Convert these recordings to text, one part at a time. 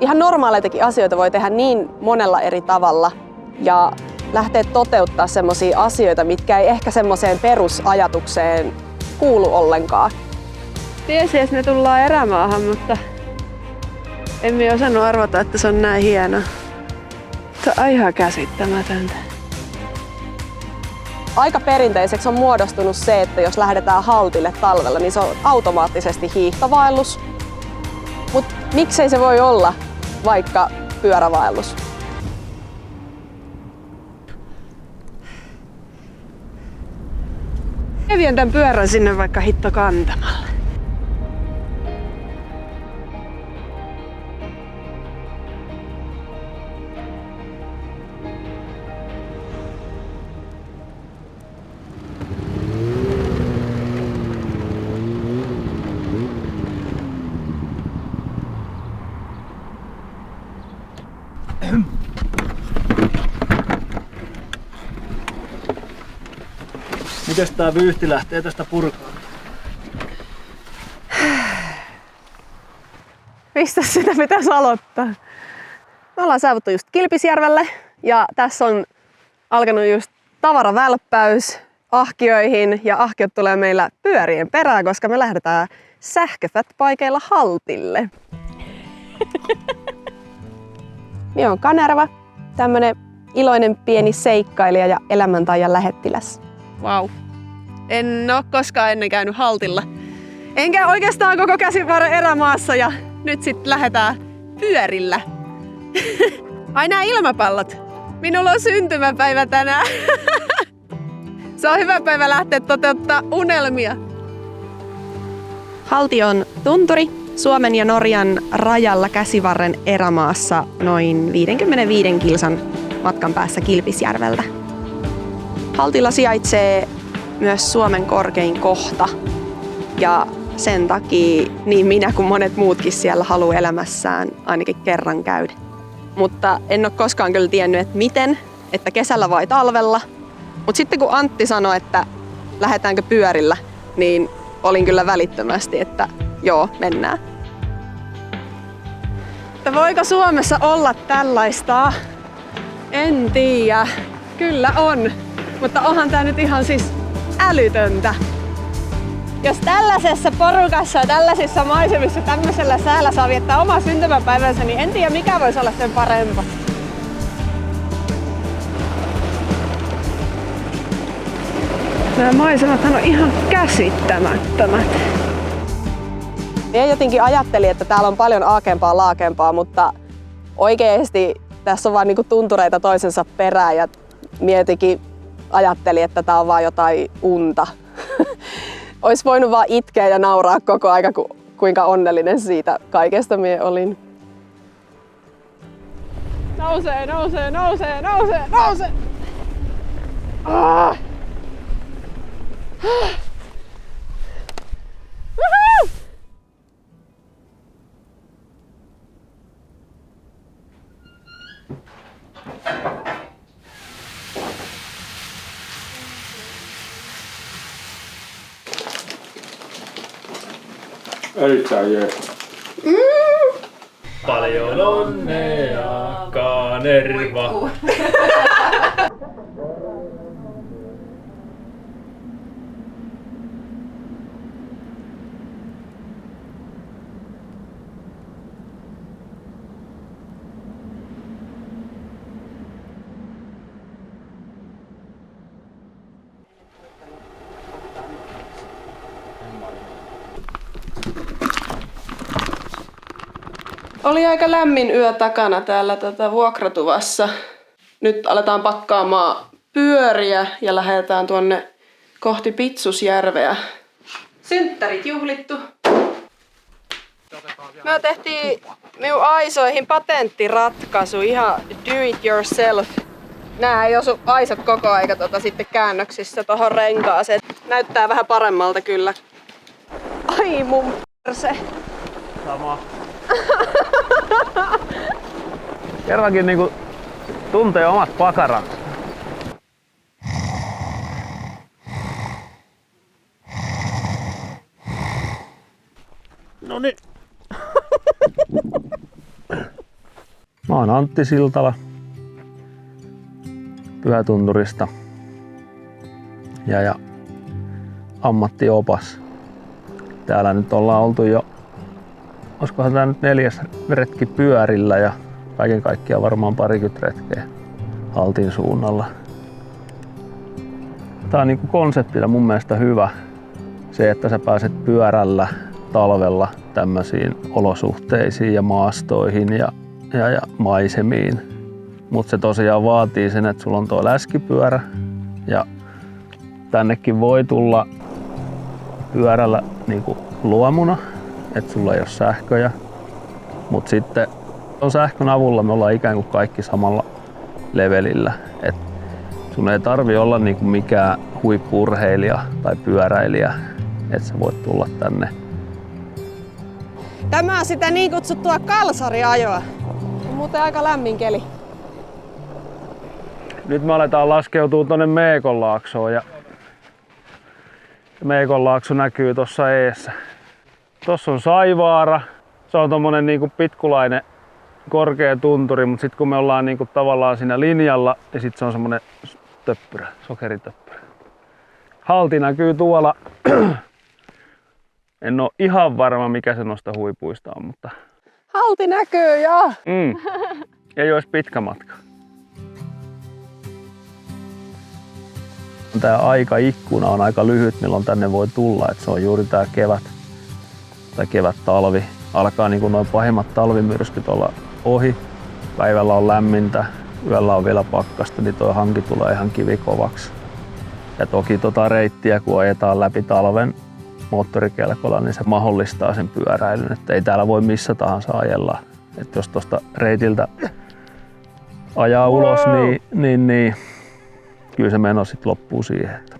ihan normaaleitakin asioita voi tehdä niin monella eri tavalla ja lähteä toteuttaa semmoisia asioita, mitkä ei ehkä semmoiseen perusajatukseen kuulu ollenkaan. Tiesin, että me tullaan erämaahan, mutta emme osannut arvata, että se on näin hieno. Se on ihan käsittämätöntä. Aika perinteiseksi on muodostunut se, että jos lähdetään haltille talvella, niin se on automaattisesti hiihtovaellus. Mutta miksei se voi olla vaikka pyörävaellus? Mä vien tän pyörän sinne vaikka hitto kantamalle. Mites tää vyyhti lähtee tästä purkaan? Mistä sitä pitäisi aloittaa? Me ollaan saavuttu just Kilpisjärvelle ja tässä on alkanut just tavaravälppäys ahkioihin ja ahkiot tulee meillä pyörien perään, koska me lähdetään sähköfatbikeilla haltille. Minä on Kanerva, tämmönen iloinen pieni seikkailija ja elämäntaian lähettiläs. Vau. En oo koskaan ennen käynyt haltilla. Enkä oikeastaan koko Käsivarren erämaassa ja nyt sit lähdetään pyörillä. Ai nää ilmapallot. Minulla on syntymäpäivä tänään. Se on hyvä päivä lähteä toteuttaa unelmia. Halti on tunturi Suomen ja Norjan rajalla Käsivarren erämaassa noin 55 kilsan matkan päässä Kilpisjärveltä. Haltilla sijaitsee myös Suomen korkein kohta ja sen takia niin minä kuin monet muutkin siellä haluaa elämässään ainakin kerran käydä. Mutta en ole koskaan kyllä tiennyt, että miten, että kesällä vai talvella. Mutta sitten kun Antti sanoi, että lähdetäänkö pyörillä, niin olin kyllä välittömästi, että joo, mennään. Että voiko Suomessa olla tällaista? En tiedä. Kyllä on. Mutta onhan tää nyt ihan siis älytöntä. Jos tällaisessa porukassa ja tällaisissa maisemissa tämmöisellä säällä saa viettää oma syntymäpäivänsä, niin en tiedä mikä voisi olla sen parempaa. Nämä maisemathan on ihan käsittämättömät. Minä jotenkin ajattelin, että täällä on paljon aakempaa laakempaa, mutta oikeesti tässä on vaan niinku tuntureita toisensa perään ja mietikin ajattelin, että tää on vaan jotain unta. Ois voinut vaan itkeä ja nauraa koko aika, kuinka onnellinen siitä kaikesta minä olin. Nousee, nousee, nousee, nousee, nousee! Ah! Erittäin jees. Paljon onnea, Kanerva! Oli aika lämmin yö takana täällä vuokratuvassa. Nyt aletaan pakkaamaan pyöriä ja lähdetään tuonne kohti Pitsusjärveä. Synttärit juhlittu. Me tehtiin minun aisoihin patenttiratkaisu, ihan do it yourself. Nää ei osu aisot koko aika sitten käännöksissä tohon renkaaseen. Näyttää vähän paremmalta kyllä. Ai mun perse. Sama. Kerrankin niinku tuntee omat pakaransa. Noniin. Mä oon Antti Siltala Pyhätunturista ja ammattiopas. Täällä nyt ollaan oltu jo, olisikohan tää nyt 4. retki pyörillä ja kaiken kaikkiaan varmaan 20 retkeä Haltin suunnalla. Tää on niinku konseptina mun mielestä hyvä se, että sä pääset pyörällä talvella tämmöisiin olosuhteisiin ja maastoihin ja maisemiin. Mutta se tosiaan vaatii sen, että sulla on tuo läskipyörä ja tännekin voi tulla pyörällä niinku luomuna, että sulla ei ole sähköjä. Mutta sitten on sähkön avulla me ollaan ikään kuin kaikki samalla levelillä. Et sun ei tarvi olla niinku mikään huippu-urheilija tai pyöräilijä, että sä voit tulla tänne. Tämä on sitä niin kutsuttua kalsariajoa. On muuten aika lämmin keli. Nyt me aletaan laskeutua tuonne Meekonlaaksoon ja Meekonlaakso näkyy tuossa eessä. Tossa on Saivaara. Se on tommonen niinku pitkulainen korkea tunturi, mutta sitten kun me ollaan niinku tavallaan siinä linjalla, niin sit se on semmonen töppyrä, sokeritöppyrä. Halti näkyy tuolla. En oo ihan varma mikä se noista huipuista on, mutta... Halti näkyy, joo! Ei ois pitkä matka. Tää aikaikkuna on aika lyhyt, milloin tänne voi tulla, että se on juuri tää kevät tai kevät-talvi. Alkaa niin kuin noin pahimmat talvimyrskyt olla ohi. Päivällä on lämmintä, yöllä on vielä pakkasta, niin toi hanki tulee ihan kivikovaksi. Ja toki tota reittiä kun ajetaan läpi talven moottorikelkolla, niin se mahdollistaa sen pyöräilyn, että ei täällä voi missä tahansa ajella. Että jos tuosta reitiltä ajaa ulos, niin kyllä se meno sit loppuu siihen. Että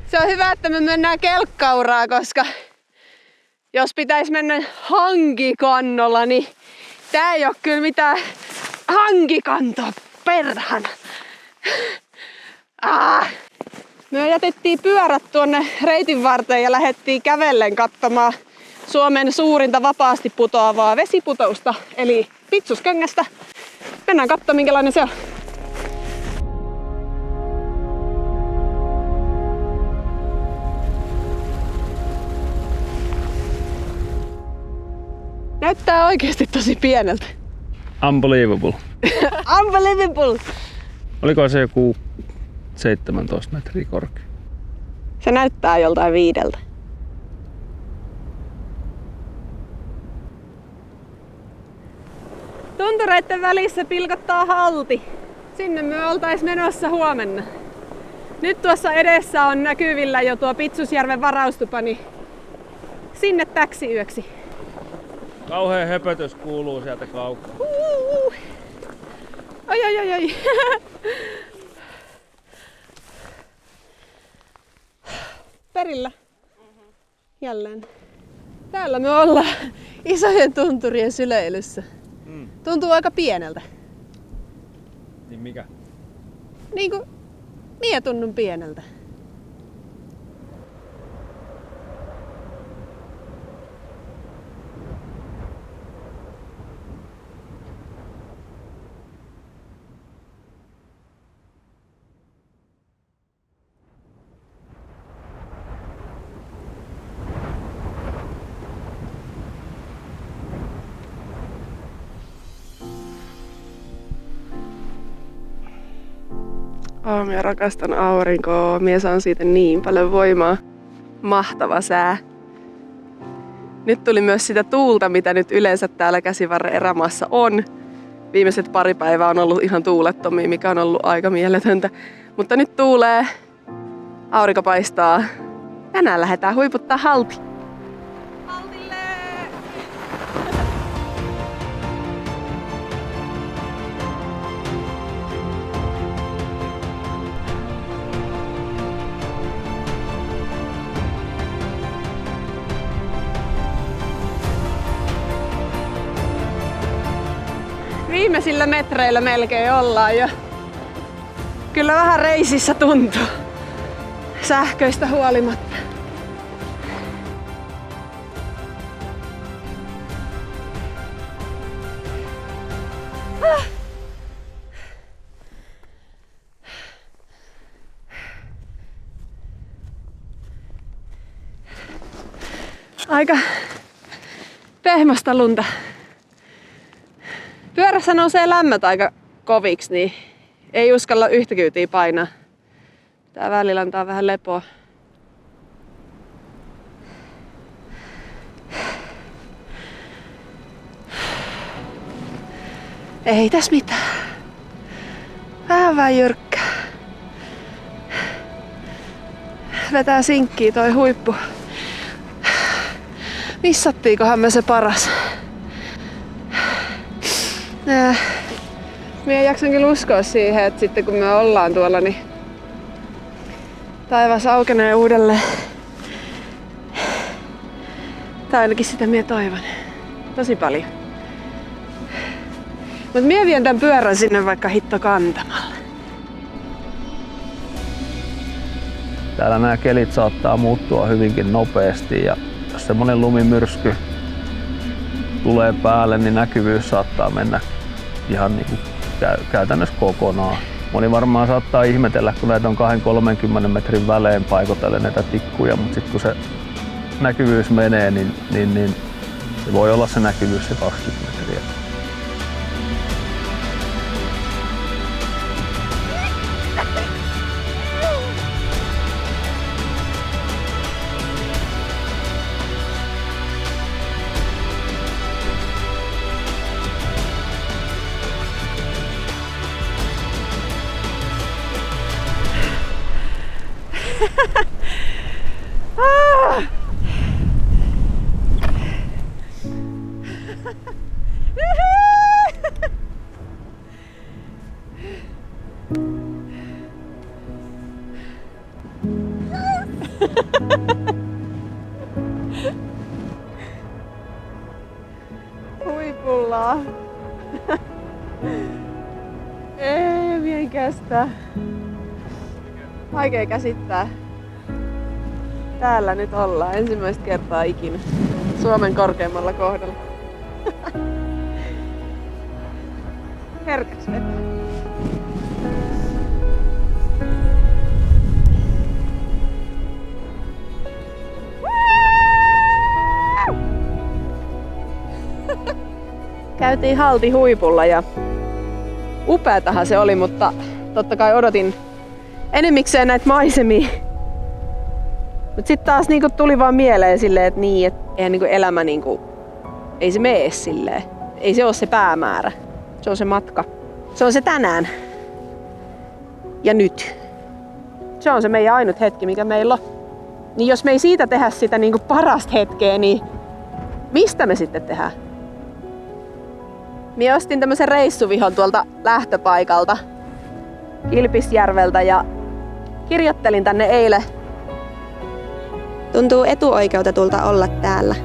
Se on hyvä, että me mennään kelkkauraa, koska jos pitäisi mennä hankikannolla, niin tää ei oo kyllä mitään hankikantoa, perhana. Me jätettiin pyörät tuonne reitin varteen ja lähdettiin kävellen katsomaan Suomen suurinta vapaasti putoavaa vesiputousta, eli Pitsuskengästä. Mennään katsomaan minkälainen se on. Näyttää oikeesti tosi pieneltä. unbelievable. Unbelievable! Oliko se joku 17 metriä korkea? Se näyttää joltain 5. Tuntureiden välissä pilkottaa Halti. Sinne me oltais menossa huomenna. Nyt tuossa edessä on näkyvillä jo tuo Pitsusjärven varaustupa, niin sinne täksi yöksi. Kauhea höpötys kuuluu sieltä kaukaa. Oi. Perillä. Jälleen. Täällä me ollaan isojen tunturien syleilyssä. Tuntuu aika pieneltä. Niin mikä? Niinku mie tunnun pieneltä. Minä rakastan aurinkoa. Minä saan siitä niin paljon voimaa. Mahtava sää. Nyt tuli myös sitä tuulta, mitä nyt yleensä täällä Käsivarren erämaassa on. Viimeiset pari päivää on ollut ihan tuulettomia, mikä on ollut aika mieletöntä. Mutta nyt tuulee, aurinko paistaa. Tänään lähdetään huiputtaa Halti. Haltille! viimeisillä metreillä melkein ollaan jo. Kyllä vähän reisissä tuntuu. Sähköistä huolimatta. Aika pehmosta lunta. Pyörässä nousee lämmöt aika koviksi, niin ei uskalla yhtä kyytiä painaa. Tää välillä antaa vähän lepoa. Ei tässä mitään. Vähän jyrkkää. Vetää sinkkiä toi huippu. Missattiinkohan me se paras? Minä jaksan kyllä uskoa siihen, että sitten kun me ollaan tuolla, niin taivas aukenee uudelleen. Tai ainakin sitä minä toivon. Tosi paljon. Mut minä vien tän pyörän sinne vaikka hitto kantamalle. Täällä nämä kelit saattaa muuttua hyvinkin nopeasti ja jos semmonen lumimyrsky tulee päälle, niin näkyvyys saattaa mennä ihan niin kuin käytännössä kokonaan. Moni varmaan saattaa ihmetellä, kun näitä on 20-30 metrin välein paikotellen näitä tikkuja, mutta sitten kun se näkyvyys menee, niin se voi olla se näkyvyys se 20 metriä. Huipulla. Ei, mien kestä. Vaikea käsittää. Täällä nyt ollaan ensimmäistä kertaa ikinä. Suomen korkeimmalla kohdalla. Herkäs vetää. Käytiin halti huipulla ja upeatahan se oli, mutta totta kai odotin enemmikseen näitä maisemia. Mut sit taas niinku tuli vaan mieleen silleen, että niin, et eihän niinku elämä niinku, ei se mene silleen. Ei se oo se päämäärä. Se on se matka. Se on se tänään. Ja nyt. Se on se meidän ainut hetki, mikä meillä on. Niin jos me ei siitä tehdä sitä niinku parasta hetkeä, niin mistä me sitten tehdään? Minä ostin tämmösen reissuvihon tuolta lähtöpaikalta Kilpisjärveltä ja kirjoittelin tänne eilen. Tuntuu etuoikeutetulta olla täällä,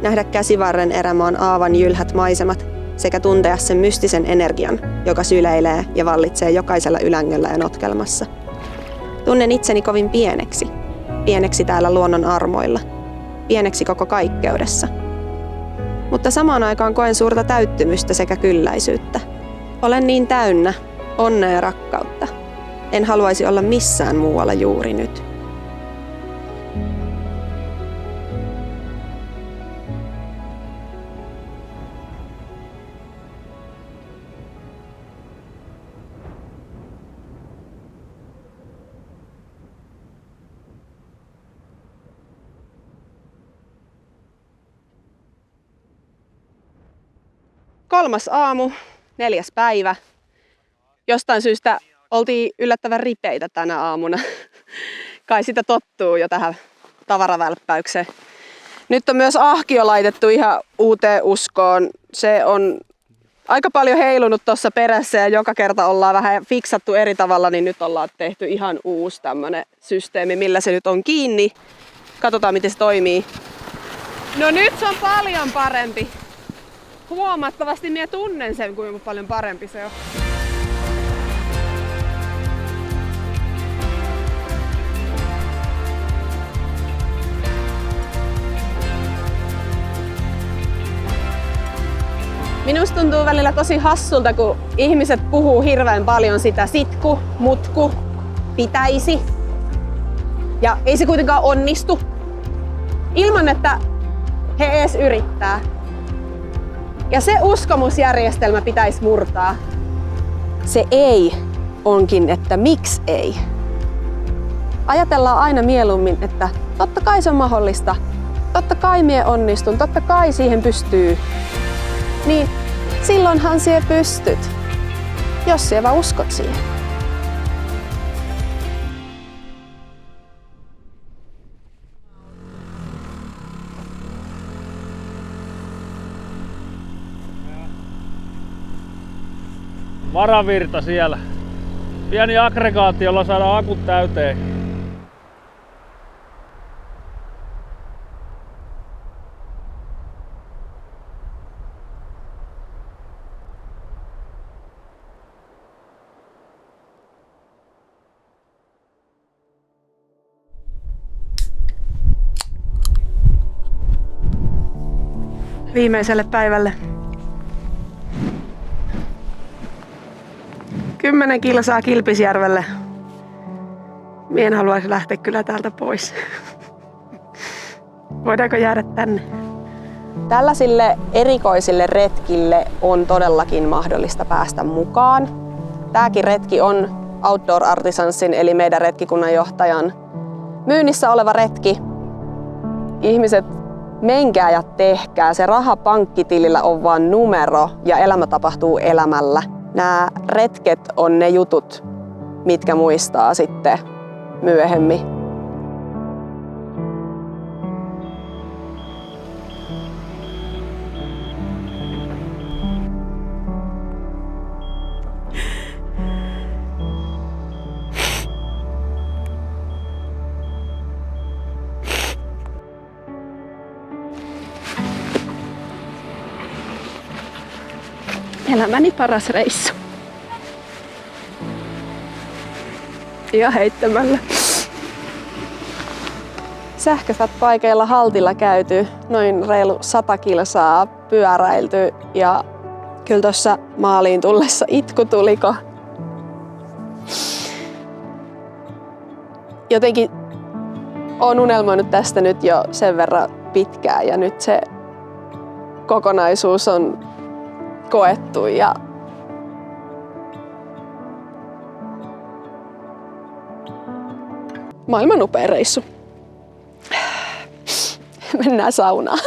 nähdä Käsivarren erämaan aavan jylhät maisemat sekä tuntea sen mystisen energian, joka syleilee ja vallitsee jokaisella ylängöllä ja notkelmassa. Tunnen itseni kovin pieneksi. Pieneksi täällä luonnon armoilla. Pieneksi koko kaikkeudessa. Mutta samaan aikaan koen suurta täyttymystä sekä kylläisyyttä. Olen niin täynnä onnea ja rakkautta. En haluaisi olla missään muualla juuri nyt. Kolmas aamu, 4. päivä. Jostain syystä oltiin yllättävän ripeitä tänä aamuna. Kai sitä tottuu jo tähän tavaravälppäykseen. Nyt on myös ahkio laitettu ihan uuteen uskoon. Se on aika paljon heilunut tuossa perässä ja joka kerta ollaan vähän fiksattu eri tavalla, niin nyt ollaan tehty ihan uusi tämmönen systeemi, millä se nyt on kiinni. Katsotaan miten se toimii. No nyt se on paljon parempi. huomattavasti minä tunnen sen, kuinka paljon parempi se on. Minusta tuntuu välillä tosi hassulta, kun ihmiset puhuu hirveän paljon sitä sitku, mutku, pitäisi. Ja ei se kuitenkaan onnistu. Ilman, että he edes yrittää. Ja se uskomusjärjestelmä pitäisi murtaa. Se ei onkin, että miksi ei. Ajatellaan aina mieluummin, että totta kai se on mahdollista. Totta kai mie onnistun, totta kai siihen pystyy. Niin silloinhan sie pystyt, jos sie vaan uskot siihen. Varavirta siellä. Pieni aggregaatti, jolla saadaan akut täyteen. Viimeiselle päivälle. 10 kilsaa Kilpisjärvelle. Mie en haluaisi lähteä kyllä täältä pois. Voidaanko jäädä tänne? Tällaisille erikoisille retkille on todellakin mahdollista päästä mukaan. Tämäkin retki on Outdoor Artisansin eli meidän retkikunnanjohtajan myynnissä oleva retki. Ihmiset, menkää ja tehkää. Se raha pankkitilillä on vain numero ja elämä tapahtuu elämällä. Nämä retket on ne jutut, mitkä muistaa sitten myöhemmin. Elämäni paras reissu. Ja heittämällä. Sähköfat-paikeilla haltilla käyty, noin reilu 100 kilsaa pyöräilty ja kyllä tuossa maaliin tullessa itku tuliko. Jotenkin oon unelmoinut tästä nyt jo sen verran pitkään ja nyt se kokonaisuus on koettu ja maailman upea reissu. Mennään saunaan.